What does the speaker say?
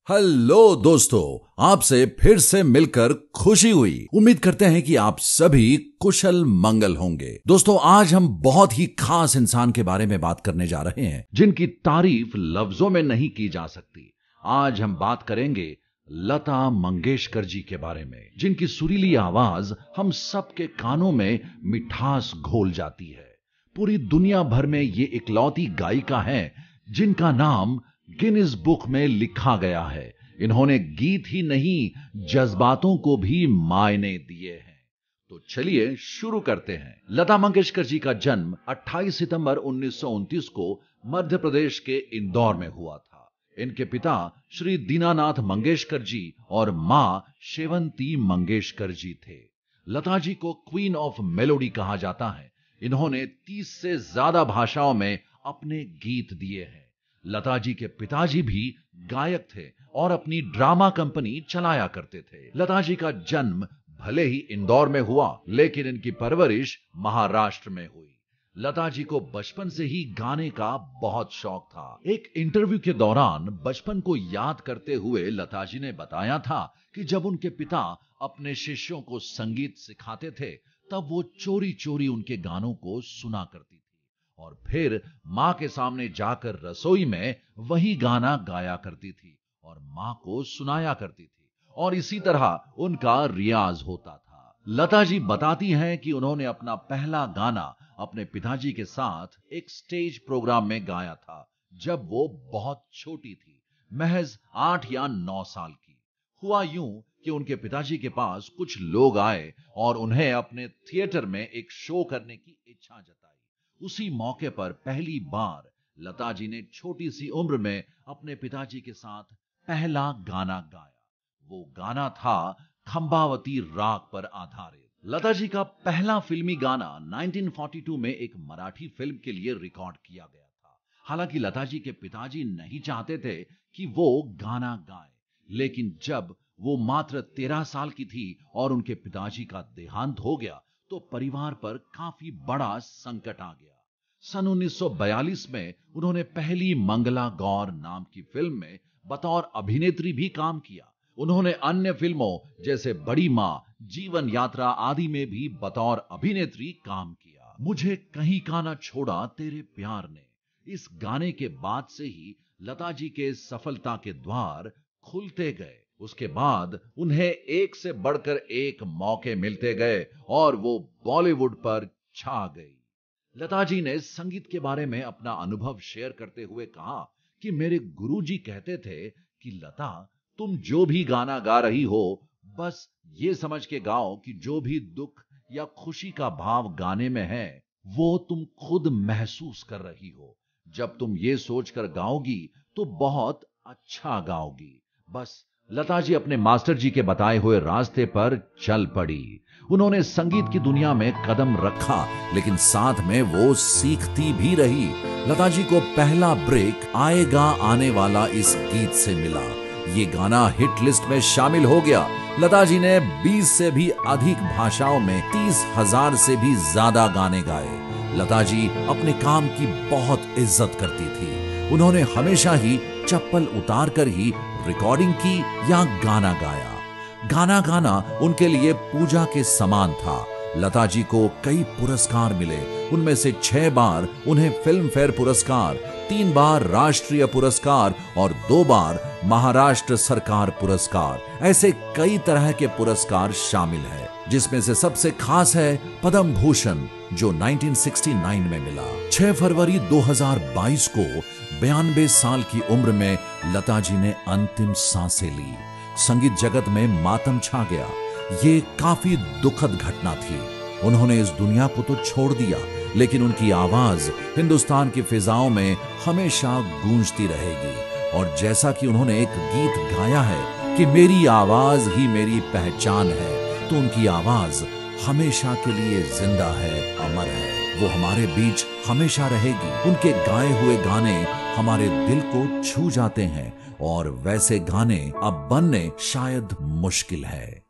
Hello दोस्तों, आपसे फिर से मिलकर खुशी हुई। उम्मीद करते हैं कि आप सभी कुशल मंगल होंगे। दोस्तों, आज हम बहुत ही खास इंसान के बारे में बात करने जा रहे हैं जिनकी तारीफ लफ्जों में नहीं की जा सकती। आज हम बात करेंगे लता मंगेशकर जी के बारे में, जिनकी सुरीली आवाज हम सबके कानों में मिठास घोल जाती है। पूरी दुनिया भर में ये इकलौती गायिका हैं जिनका नाम गिनीज बुक में लिखा गया है। इन्होंने गीत ही नहीं, जज्बातों को भी मायने दिए हैं। तो चलिए शुरू करते हैं। लता मंगेशकर जी का जन्म 28 सितंबर 1929 को मध्य प्रदेश के इंदौर में हुआ था। इनके पिता श्री दीनानाथ मंगेशकर जी और मां शेवंती मंगेशकर जी थे। लता जी को क्वीन ऑफ मेलोडी कहा जाता है। इन्होंने 30 से ज्यादा भाषाओं में अपने गीत दिए हैं। लता जी के पिताजी भी गायक थे और अपनी ड्रामा कंपनी चलाया करते थे। लता जी का जन्म भले ही इंदौर में हुआ, लेकिन इनकी परवरिश महाराष्ट्र में हुई। लता जी को बचपन से ही गाने का बहुत शौक था। एक इंटरव्यू के दौरान बचपन को याद करते हुए लता जी ने बताया था कि जब उनके पिता अपने शिष्यों को संगीत सिखाते थे, तब वो चोरी चोरी उनके गानों को सुना करती थी और फिर मां के सामने जाकर रसोई में वही गाना गाया करती थी और मां को सुनाया करती थी, और इसी तरह उनका रियाज होता था। लता जी बताती हैं कि उन्होंने अपना पहला गाना अपने पिताजी के साथ एक स्टेज प्रोग्राम में गाया था जब वो बहुत छोटी थी, महज 8 या 9 साल की। हुआ यूं कि उनके पिताजी के पास कुछ लोग आए और उन्हें अपने थिएटर में एक शो करने की इच्छा जताई। उसी मौके पर पहली बार लता जी ने छोटी सी उम्र में अपने पिताजी के साथ पहला गाना गाया। वो गाना था खंबावती राग पर आधारित। लता जी का पहला फिल्मी गाना 1942 में एक मराठी फिल्म के लिए रिकॉर्ड किया गया था। हालांकि लता जी के पिताजी नहीं चाहते थे कि वो गाना गाए, लेकिन जब वो मात्र 13 साल की थी और उनके पिताजी का देहांत हो गया तो परिवार पर काफी बड़ा संकट आ गया। सन 1942 में उन्होंने पहली मंगला गौर नाम की फिल्म में बतौर अभिनेत्री भी काम किया। उन्होंने अन्य फिल्मों जैसे बड़ी मां, जीवन यात्रा आदि में भी बतौर अभिनेत्री काम किया। मुझे कहीं का ना छोड़ा तेरे प्यार ने, इस गाने के बाद से ही लता जी के सफलता के द्वार खुलते गए। उसके बाद उन्हें एक से बढ़कर एक मौके मिलते गए और वो बॉलीवुड पर छा गई। लता जी ने संगीत के बारे में अपना अनुभव शेयर करते हुए कहा कि मेरे गुरुजी कहते थे कि लता, तुम जो भी गाना गा रही हो, बस ये समझ के गाओ कि जो भी दुख या खुशी का भाव गाने में है वो तुम खुद महसूस कर रही हो। जब तुम ये सोचकर गाओगी तो बहुत अच्छा गाओगी। बस लता जी अपने मास्टर जी के बताए हुए रास्ते पर चल पड़ी। उन्होंने संगीत की दुनिया में कदम रखा, लेकिन साथ में वो सीखती भी रही। लता जी को पहला ब्रेक आएगा आने वाला इस गीत से मिला। ये गाना हिट लिस्ट में शामिल हो गया। लता जी ने 20 से भी अधिक भाषाओं में 30,000 से भी ज्यादा गाने गाए। लता जी अपने काम की बहुत इज्जत करती थी। उन्होंने हमेशा ही चप्पल उतार कर ही रिकॉर्डिंग की या गाना गाया। गाना गाना उनके लिए पूजा के समान था। लता जी को कई पुरस्कार मिले। उनमें से 6 बार उन्हें फिल्म फेयर पुरस्कार, 3 बार राष्ट्रीय पुरस्कार और 2 बार महाराष्ट्र सरकार पुरस्कार, ऐसे कई तरह के पुरस्कार शामिल है, जिसमें से सबसे खास है पद्म भूषण, जो 1969 में मिला। 6 फरवरी 2022 को 92 साल की उम्र में लता जी ने अंतिम सांसें ली। संगीत जगत में मातम छा गया। ये काफी दुखद घटना थी। उन्होंने इस दुनिया को तो छोड़ दिया, लेकिन उनकी आवाज हिंदुस्तान की फिजाओं में हमेशा गूंजती रहेगी। और जैसा कि उन्होंने एक गीत गाया है कि मेरी आवाज ही मेरी पहचान है, तो उनकी आवाज हमेशा के लिए जिंदा है, अमर है। वो हमारे बीच हमेशा रहेगी। उनके गाए हुए गाने हमारे दिल को छू जाते हैं और वैसे गाने अब बनने शायद मुश्किल है।